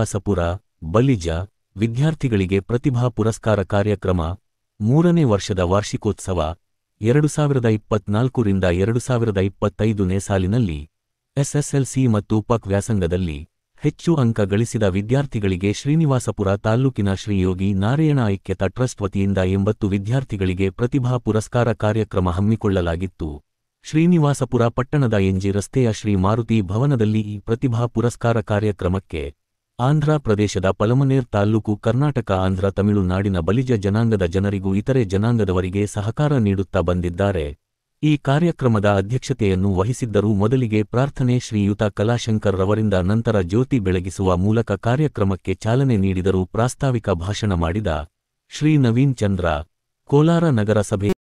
ಶ್ರೀನಿವಾಸಪುರ, ಬಲಿಜ ವಿದ್ಯಾರ್ಥಿಗಳಿಗೆ ಪ್ರತಿಭಾ ಪುರಸ್ಕಾರ ಕಾರ್ಯಕ್ರಮ 3ನೇ ವರ್ಷದ ವಾರ್ಷಿಕೋತ್ಸವ 2024 ರಿಂದ 2025ನೇ ಸಾಲಿನಲ್ಲಿ ಎಸ್ಎಸ್ಎಲ್ಸಿ ಮತ್ತು ಪಕ್ ವ್ಯಾಸಂಗದಲ್ಲಿ ಹೆಚ್ಚು ಅಂಕ ಗಳಿಸಿದ ವಿದ್ಯಾರ್ಥಿಗಳಿಗೆ ಶ್ರೀನಿವಾಸಪುರ ತಾಲ್ಲೂಕಿನ ಶ್ರೀ ಯೋಗಿ ನಾರಾಯಣ ಐಕ್ಯತಾ ಟ್ರಸ್ಟ್ ವತಿಯಿಂದ 80 ವಿದ್ಯಾರ್ಥಿಗಳಿಗೆ ಪ್ರತಿಭಾ ಪುರಸ್ಕಾರ ಕಾರ್ಯಕ್ರಮ ಹಮ್ಮಿಕೊಳ್ಳಲಾಗಿತ್ತು. ಶ್ರೀನಿವಾಸಪುರ ಪಟ್ಟಣದ ಎನ್ಜಿ ರಸ್ತೆಯ ಶ್ರೀ ಮಾರುತಿ ಭವನದಲ್ಲಿ ಈ ಪ್ರತಿಭಾ ಪುರಸ್ಕಾರ ಕಾರ್ಯಕ್ರಮಕ್ಕೆ ಆಂಧ್ರ ಪ್ರದೇಶದ ಪಲಮನೇರ್ ತಾಲ್ಲೂಕು, ಕರ್ನಾಟಕ, ಆಂಧ್ರ, ತಮಿಳುನಾಡಿನ ಬಲಿಜ ಜನಾಂಗದ ಜನರಿಗೂ ಇತರೆ ಜನಾಂಗದವರಿಗೆ ಸಹಕಾರ ನೀಡುತ್ತಾ ಬಂದಿದ್ದಾರೆ. ಈ ಕಾರ್ಯಕ್ರಮದ ಅಧ್ಯಕ್ಷತೆಯನ್ನು ವಹಿಸಿದ್ದರು. ಮೊದಲಿಗೆ ಪ್ರಾರ್ಥನೆ ಶ್ರೀಯುತ ಕಲಾಶಂಕರ್ ರವರಿಂದ, ನಂತರ ಜ್ಯೋತಿ ಬೆಳಗಿಸುವ ಮೂಲಕ ಕಾರ್ಯಕ್ರಮಕ್ಕೆ ಚಾಲನೆ ನೀಡಿದರು. ಪ್ರಾಸ್ತಾವಿಕ ಭಾಷಣ ಮಾಡಿದ ಶ್ರೀ ನವೀನ್ ಚಂದ್ರ, ಕೋಲಾರ ನಗರಸಭೆ